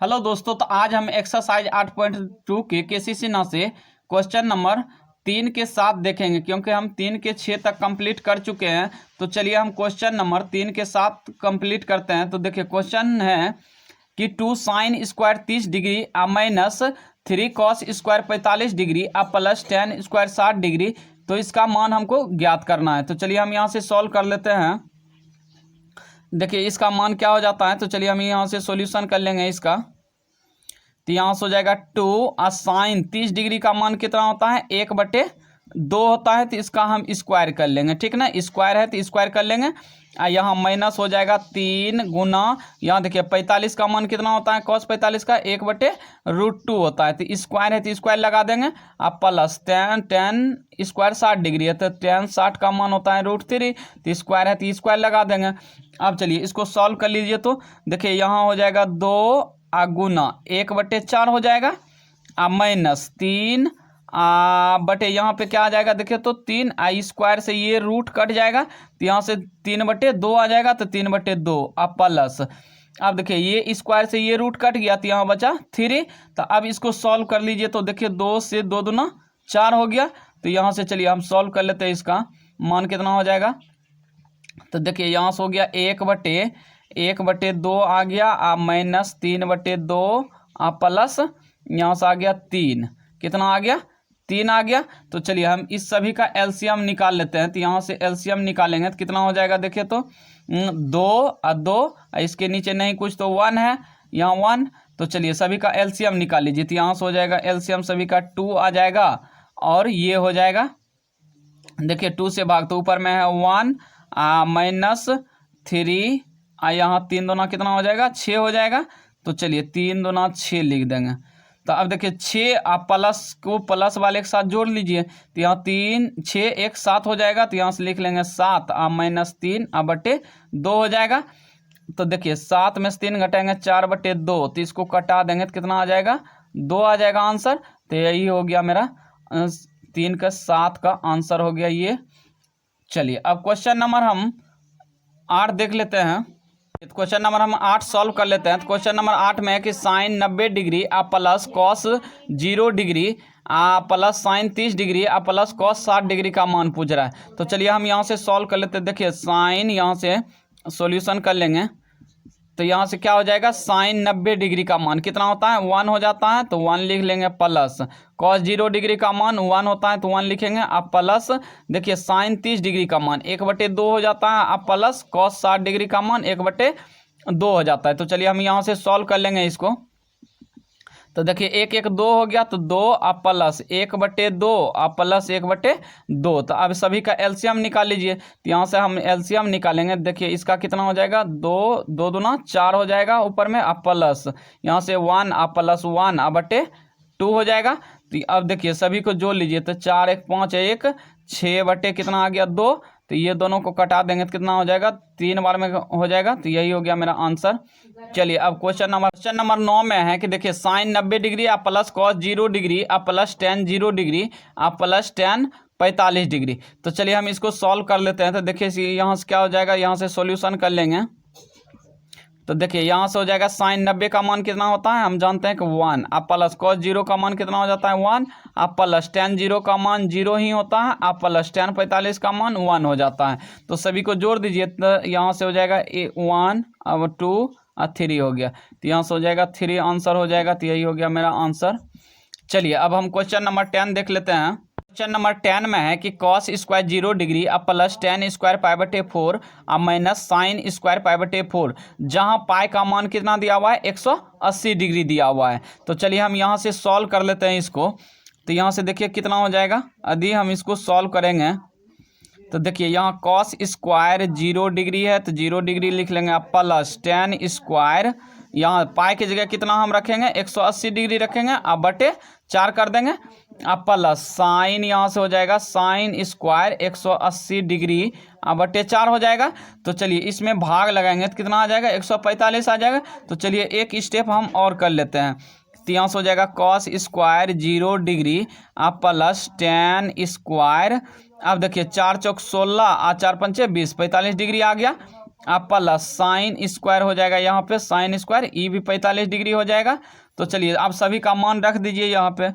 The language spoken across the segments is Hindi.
हेलो दोस्तों, तो आज हम एक्सरसाइज 8.2 के केसीसी ना से क्वेश्चन नंबर 3 के 7 देखेंगे, क्योंकि हम 3 के 6 तक कंप्लीट कर चुके हैं। तो चलिए हम क्वेश्चन नंबर 3 के 7 कंप्लीट करते हैं। तो देखिए क्वेश्चन है कि 2 साइन स्क्वायर 30 डिग्री आ माइनस 3 कॉस स्क्वायर 45 डिग्री आ प्लस 10 स्क्वायर 60 डिग्री, तो इसका मान हमको ज्ञात करना है। तो चलिए हम यहाँ से सॉल्व कर लेते हैं। देखिए इसका मान क्या हो जाता है, तो चलिए हम यहाँ से सॉल्यूशन कर लेंगे इसका। तो यहाँ से हो जाएगा 2 और साइन 30 डिग्री का मान कितना होता है, 1/2 होता है। तो इसका हम स्क्वायर कर लेंगे, ठीक ना, स्क्वायर है तो स्क्वायर कर लेंगे। और यहाँ माइनस हो जाएगा 3 गुना, यहाँ देखिए 45 का मान कितना होता है, cos 45 का 1/√2 होता है। तो स्क्वायर है तो स्क्वायर लगा देंगे। अब प्लस 10 स्क्वायर 60 डिग्री है, तो 10 60 का मान होता है √3, तो स्क्वायर है तो स्क्वायर लगा देंगे। अब चलिए इसको सॉल्व कर लीजिए। तो देखिए यहाँ हो जाएगा 2 आ गुना 1/4 हो जाएगा, आ माइनस 3 बटे यहाँ पे क्या आ जाएगा, देखिए तो 3 स्क्वायर से ये रूट कट जाएगा, तो यहाँ से 3/2 आ जाएगा, तो 3/2 अब प्लस, अब देखिए ये स्क्वायर से ये रूट कट गया, तो यहाँ बचा 3। तो अब इसको सॉल्व कर लीजिए। तो देखिए 2 से 2 दूना 4 हो गया। तो यहाँ से चलिए हम सॉल्व कर लेते हैं, इसका मान कितना हो जाएगा। तो देखिए यहाँ से हो गया 1/2 आ गया, आ माइनस 3/2 आ प्लस यहाँ से आ गया 3, कितना आ गया 3 आ गया। तो चलिए हम इस सभी का एलसीएम निकाल लेते हैं। तो यहाँ से एलसीएम निकालेंगे तो कितना हो जाएगा, देखिए तो 2 और 2, इसके नीचे नहीं कुछ तो 1 है, यहाँ 1। तो चलिए सभी का एलसीएम निकाल लीजिए। तो यहाँ से हो जाएगा एलसीएम सभी का 2 आ जाएगा, और ये हो जाएगा देखिए 2 से भाग तो ऊपर में है 1 माइनस 3 यहाँ 3 दूना कितना हो जाएगा 6 हो जाएगा। तो चलिए 3 दूना 6 लिख देंगे। तो अब देखिए 6 आप प्लस को प्लस वाले के साथ जोड़ लीजिए, तो यहाँ 3 6 1 7 हो जाएगा। तो यहाँ से लिख लेंगे 7 माइनस 3 बटे 2 हो जाएगा। तो देखिए 7 में से 3 घटाएंगे 4/2, तो इसको कटा देंगे तो कितना आ जाएगा 2 आ जाएगा आंसर। तो यही हो गया मेरा 3 का 7 का आंसर हो गया ये। चलिए अब क्वेश्चन नंबर हम 8 देख लेते हैं। क्वेश्चन नंबर हम 8 सॉल्व कर लेते हैं। तो क्वेश्चन नंबर 8 में है कि साइन 90 डिग्री आ प्लस कॉस 0 डिग्री आ प्लस साइन 30 डिग्री आ प्लस कॉस 60 डिग्री का मान पूछ रहा है। तो चलिए हम यहाँ से सॉल्व कर लेते हैं। देखिए साइन यहाँ से सॉल्यूशन कर लेंगे। तो यहाँ से क्या हो जाएगा, साइन 90 डिग्री का मान कितना होता है 1 हो जाता है, तो 1 लिख लेंगे। प्लस कॉस 0 डिग्री का मान 1 होता है, तो 1 लिखेंगे। अब प्लस देखिए साइन 30 डिग्री का मान 1/2 हो जाता है। अब प्लस कॉस 60 डिग्री का मान 1/2 हो जाता है। तो चलिए हम यहाँ से सॉल्व कर लेंगे इसको। तो देखिए 1 1 2 हो गया, तो 2 अब प्लस 1/2 अब प्लस 1/2। तो अब सभी का एलसीएम निकाल लीजिए। तो यहाँ से हम एलसीएम निकालेंगे। देखिए इसका कितना हो जाएगा 2 2 दूना 4 हो जाएगा, ऊपर में अब प्लस यहाँ से 1 अब प्लस 1/2 हो जाएगा। तो अब देखिए सभी को जोड़ लीजिए। तो 4 1 5 1 6 कितना आ गया 2। तो ये दोनों को कटा देंगे तो कितना हो जाएगा 3 बार में हो जाएगा। तो यही हो गया मेरा आंसर। चलिए अब क्वेश्चन नंबर 9 में है कि देखिए साइन 90 डिग्री आ प्लस कॉस 0 डिग्री आ प्लस टेन 0 डिग्री आ प्लस 10 45 डिग्री। तो चलिए हम इसको सॉल्व कर लेते हैं। तो देखिए यहाँ से क्या हो जाएगा, यहाँ से सॉल्यूशन कर लेंगे। तो देखिए यहाँ से हो जाएगा साइन 90 का मान कितना होता है, हम जानते हैं कि 1। अब प्लस कॉस 0 का मान कितना हो जाता है 1। अब प्लस टेन 0 का मान 0 ही होता है। अब प्लस 10 45 का मान 1 हो जाता है। तो सभी को जोड़ दीजिए। तो यहाँ से हो जाएगा 1 अब 2 और 3 हो गया। तो यहाँ से हो जाएगा 3 आंसर हो जाएगा। तो यही हो गया मेरा आंसर। चलिए अब हम क्वेश्चन नंबर 10 देख लेते हैं। क्वेश्चन नंबर 10 में है कि कॉस स्क्वायर 0 डिग्री अब प्लस 10 स्क्वायर π/4 अब माइनस साइन स्क्वायर π/4, जहां पाई का मान कितना दिया हुआ है 180 डिग्री दिया हुआ है। तो चलिए हम यहां से सॉल्व कर लेते हैं इसको। तो यहां से देखिए कितना हो जाएगा, यदि हम इसको सॉल्व करेंगे। तो देखिए यहाँ कॉस स्क्वायर 0 डिग्री है, तो 0 डिग्री लिख लेंगे। अब प्लस 10 स्क्वायर, यहाँ पाई की जगह कितना हम रखेंगे 180 डिग्री रखेंगे, अब बटे 4 कर देंगे। अब प्लस साइन यहाँ से हो जाएगा साइन स्क्वायर 180 डिग्री अब बटे 4 हो जाएगा। तो चलिए इसमें भाग लगाएंगे तो कितना आ जाएगा 145 आ जाएगा। तो चलिए एक स्टेप हम और कर लेते हैं। तो यहाँ से हो जाएगा कॉस स्क्वायर 0 डिग्री अब प्लस 10 स्क्वायर, अब देखिए 4 चौक 16 और 4 पंचे 20 45 डिग्री आ गया। अब प्लस साइन स्क्वायर हो जाएगा यहाँ पे, साइन स्क्वायर ई भी 45 डिग्री हो जाएगा। तो चलिए अब सभी का मान रख दीजिए यहाँ पे।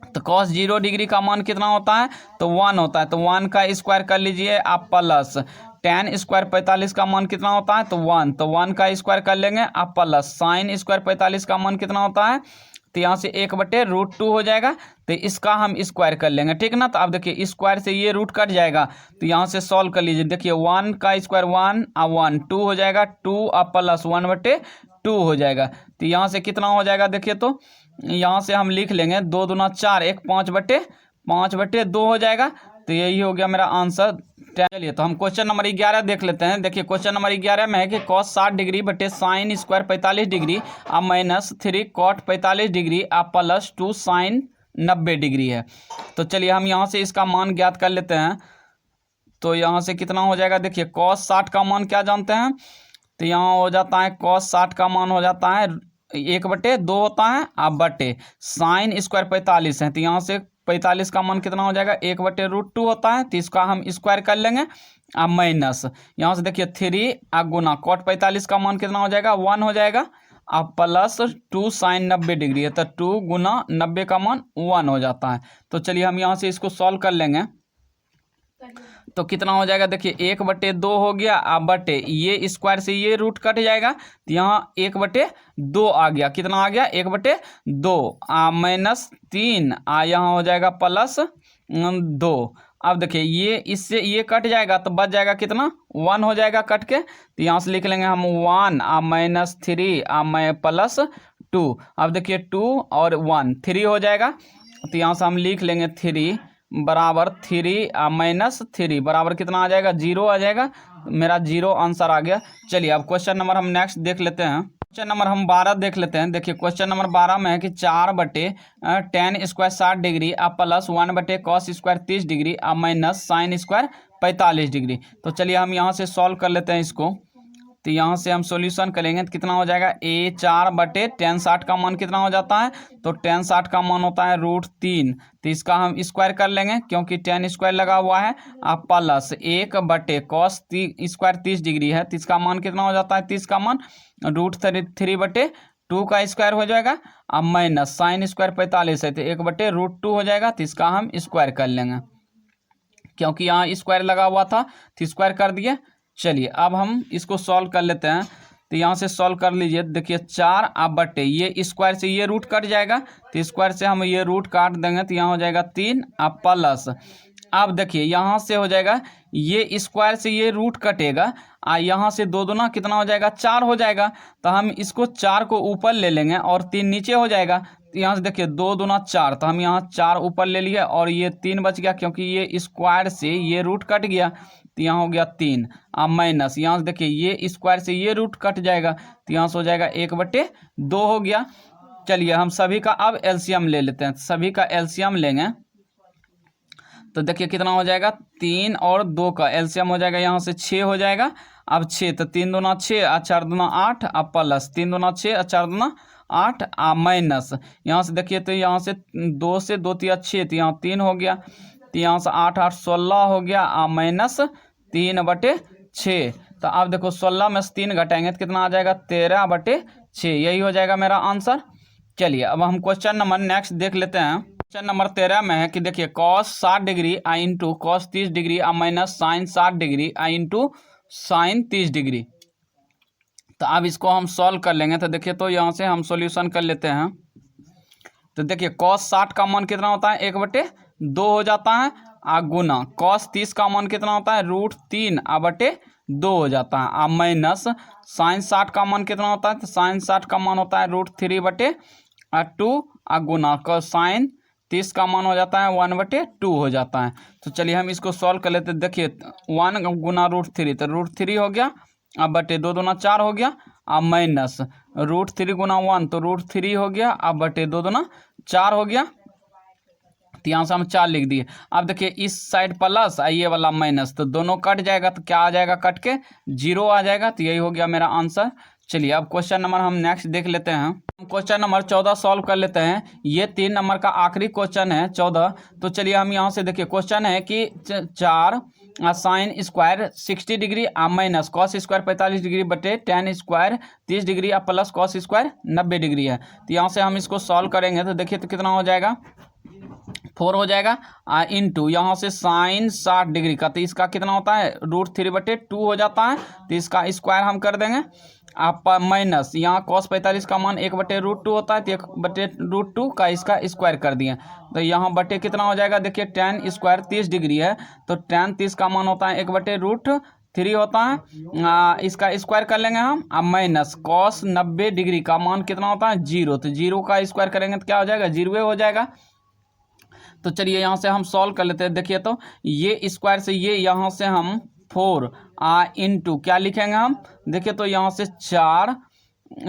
तो cos 0 डिग्री का मान कितना होता है, तो 1 होता है। तो 1 का स्क्वायर कर लीजिए आप, प्लस tan स्क्वायर 45 का मान कितना होता है, तो 1। तो 1 का स्क्वायर कर लेंगे आप, प्लस साइन स्क्वायर 45 का मान कितना होता है, तो यहाँ से 1/√2 हो जाएगा। तो इसका हम स्क्वायर कर लेंगे, ठीक ना। तो अब देखिए स्क्वायर से ये रूट कट जाएगा, तो यहाँ से सॉल्व कर लीजिए। देखिए 1 का स्क्वायर 1 और 1 2 हो जाएगा, 2 और प्लस 1/2 हो जाएगा। तो यहाँ से कितना हो जाएगा, देखिए तो यहाँ से हम लिख लेंगे 2 दूना 4, 1 5/2 हो जाएगा। तो यही हो गया मेरा आंसर। चलिए तो हम क्वेश्चन नंबर 11 देख लेते हैं। देखिए क्वेश्चन नंबर 11 में है कि cos 60 डिग्री बटे साइन स्क्वायर 45 डिग्री अब -3 cot 45 डिग्री अब +2 साइन 90 डिग्री है। तो चलिए हम यहाँ से इसका मान ज्ञात कर लेते हैं। तो यहाँ से कितना हो जाएगा, देखिए cos 60 का मान क्या जानते हैं, तो यहाँ हो जाता है cos 60 का मान हो जाता है 1/2 होता है, अब बटे साइन स्क्वायर 45 है। तो यहाँ से 45 का मान कितना हो जाएगा, 1/√2 होता है। तो इसका हम स्क्वायर कर लेंगे। अब माइनस यहाँ से देखिए 3 अब गुना cot 45 का मान कितना हो जाएगा, 1 हो जाएगा। अब +2 साइन 90 डिग्री है, तो 2 गुना 90 का मान 1 हो जाता है। तो चलिए हम यहाँ से इसको सॉल्व कर लेंगे। तो कितना हो जाएगा, देखिए 1/2 हो गया, अब बटे ये स्क्वायर से ये रूट कट जाएगा। तो यहाँ 1/2 आ गया, कितना आ गया 1/2 -3 यहाँ हो जाएगा +2। अब देखिए ये इससे ये कट जाएगा तो बच जाएगा कितना, 1 हो जाएगा कट के। तो यहाँ से लिख लेंगे हम 1 -3 +2। अब देखिए 2 और 1 3 हो जाएगा। तो यहाँ से हम लिख लेंगे 3 बराबर 3 -3 बराबर कितना आ जाएगा, 0 आ जाएगा। मेरा 0 आंसर आ गया। चलिए अब क्वेश्चन नंबर हम नेक्स्ट देख लेते हैं। क्वेश्चन नंबर हम 12 देख लेते हैं। देखिए क्वेश्चन नंबर 12 में है कि 4/tan स्क्वायर 60 डिग्री अब +1/cos स्क्वायर 30 डिग्री अब माइनस साइन स्क्वायर 45 डिग्री। तो चलिए हम यहाँ से सॉल्व कर लेते हैं इसको। तो यहाँ से हम सॉल्यूशन करेंगे तो कितना हो जाएगा, 4/tan 60 का मान कितना हो जाता है, तो tan 60 का मान होता है √3। तो इसका हम स्क्वायर कर लेंगे क्योंकि tan स्क्वायर लगा हुआ है। अब प्लस 1/cos स्क्वायर 30 डिग्री है, तो इसका मान कितना हो जाता है, 30 का मान √3/2 का स्क्वायर हो जाएगा। अब माइनस साइन स्क्वायर 45 है, तो 1/√2 हो जाएगा। तो इसका हम स्क्वायर कर लेंगे क्योंकि यहाँ स्क्वायर लगा हुआ था, तो स्क्वायर कर दिए। चलिए अब हम इसको सॉल्व कर लेते हैं। तो यहाँ से सॉल्व कर लीजिए। देखिए 4 अब बटे ये स्क्वायर से ये रूट कट जाएगा, तो स्क्वायर से हम ये रूट काट देंगे तो यहाँ हो जाएगा 3 अब प्लस। अब देखिए यहाँ से हो जाएगा ये स्क्वायर से ये रूट कटेगा यहाँ से 2 दूना कितना हो जाएगा, 4 हो जाएगा। तो हम इसको 4 को ऊपर ले लेंगे और 3 नीचे हो जाएगा। तो यहाँ से देखिए 2 दूना 4, तो हम यहाँ 4 ऊपर ले लिए और ये 3 बच गया क्योंकि ये स्क्वायर से ये रूट कट गया। तो यहाँ हो गया 3 अब माइनस यहाँ से देखिए ये स्क्वायर से ये रूट कट जाएगा, तो यहाँ से हो जाएगा 1/2 हो गया। चलिए हम सभी का अब एलसीएम ले लेते हैं। सभी का एलसीएम लेंगे तो देखिए कितना हो जाएगा, 3 और 2 का एलसीएम हो जाएगा, यहाँ से 6 हो जाएगा। अब 6 तो 3 दूना 6 और 4 दूना 8 अब प्लस 3 दूना 6 और 4 दूना 8 आ माइनस यहाँ से देखिए तो यहाँ से 2 से 2 तिया 6, तो यहाँ 3 हो गया। तो यहाँ से 8 8 16 हो गया आ माइनस 3/6। तो अब देखो 16 में से 3 घटाएंगे तो कितना आ जाएगा, 13/6। यही हो जाएगा मेरा आंसर। चलिए अब हम क्वेश्चन नंबर नेक्स्ट देख लेते हैं। क्वेश्चन नंबर 13 में है कि देखिए cos 60 degree into cos 30 degree आ minus sine 60 degree into sine 30 degree. तो अब इसको हम सॉल्व कर लेंगे। तो देखिए तो यहाँ से हम सॉल्यूशन कर लेते हैं। तो देखिए cos 60 का मान कितना होता है, 1/2 हो जाता है आ गुना cos 30 का मान कितना होता है, √3 /2 हो जाता है आ माइनस साइन 60 का मान कितना होता है, तो साइन 60 का मान होता है √3/2 आ गुना साइन 30 का मान हो जाता है 1/2 हो जाता है। तो चलिए हम इसको सॉल्व कर लेते हैं। देखिए 1 गुना √3 तो √3 हो गया अब बटे 2 दूना 4 हो गया अब माइनस √3 गुना 1 तो √3 हो गया अब बटे 2 दूना 4 हो गया। तो यहाँ से हम 4 लिख दिए। अब देखिए इस साइड प्लस ये वाला माइनस, तो दोनों कट जाएगा तो क्या आ जाएगा, कट के 0 आ जाएगा। तो यही हो गया मेरा आंसर। चलिए अब क्वेश्चन नंबर हम नेक्स्ट देख लेते हैं। हम क्वेश्चन नंबर 14 सॉल्व कर लेते हैं। ये 3 नंबर का आखिरी क्वेश्चन है 14। तो चलिए हम यहाँ से देखिए क्वेश्चन है कि 4 sine square 60 degree minus cos square 45 degree बटे ten square 30 degree plus cos square 90 degree है। तो यहाँ से हम इसको सॉल्व करेंगे तो देखिए तो कितना हो जाएगा 4 हो जाएगा इंटू यहाँ से साइन 60 डिग्री का, तो इसका कितना होता है √3/2 हो जाता है। तो इसका स्क्वायर हम कर देंगे आप माइनस यहाँ cos 45 का मान 1/√2 होता है, तो 1/√2 का इसका स्क्वायर कर दिए। तो यहाँ बटे कितना हो जाएगा देखिए tan स्क्वायर 30 डिग्री है, तो tan 30 का मान होता है 1/√3 होता है। इसका स्क्वायर कर लेंगे हम अब माइनस cos 90 डिग्री का मान कितना होता है 0, तो 0 का स्क्वायर करेंगे तो क्या हो जाएगा 0 हो जाएगा। तो चलिए यहाँ से हम सॉल्व कर लेते हैं। देखिए तो ये स्क्वायर से ये यहाँ से हम 4 इंटू क्या लिखेंगे हम देखिए तो यहाँ से 4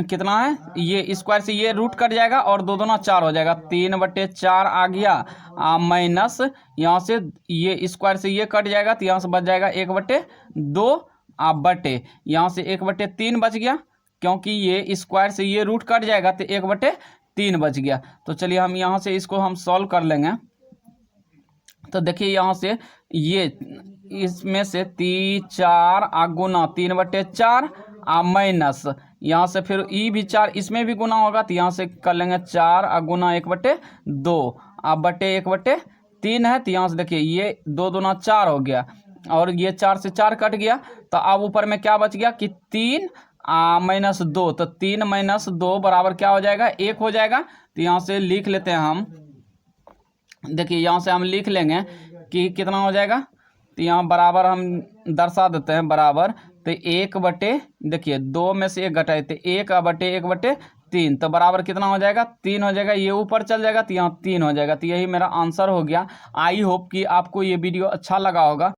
कितना है ये स्क्वायर से ये रूट कट जाएगा और 2 दूना 4 हो जाएगा 3/4 आ गया माइनस यहाँ से ये स्क्वायर से ये कट जाएगा तो यहाँ से बच जाएगा 1/2 बटे यहाँ से 1/3 बच गया, क्योंकि ये स्क्वायर से ये रूट कट जाएगा तो 1/3 बच गया। तो चलिए हम यहाँ से इसको हम सॉल्व कर लेंगे। तो देखिए यहाँ से ये इसमें से 4 गुना 3/4 माइनस यहाँ से फिर ई भी 4 इसमें भी गुना होगा, तो यहाँ से कर लेंगे 4 गुना 1/2 बटे 1/3 है। तो यहाँ से देखिए ये 2 दूना 4 हो गया और ये 4 से 4 कट गया, तो अब ऊपर में क्या बच गया कि 3 -2, तो 3 - 2 बराबर क्या हो जाएगा 1 हो जाएगा। तो यहाँ से लिख लेते हैं हम, देखिए यहाँ से हम लिख लेंगे कि कितना हो जाएगा, तो यहाँ बराबर हम दर्शा देते हैं बराबर, तो 1 बटे देखिए 2 में से 1 घटाए तो 1 बटे 1/3, तो बराबर कितना हो जाएगा 3 हो जाएगा। ये ऊपर चल जाएगा तो यहाँ 3 हो जाएगा। तो यही मेरा आंसर हो गया। आई होप कि आपको ये वीडियो अच्छा लगा होगा।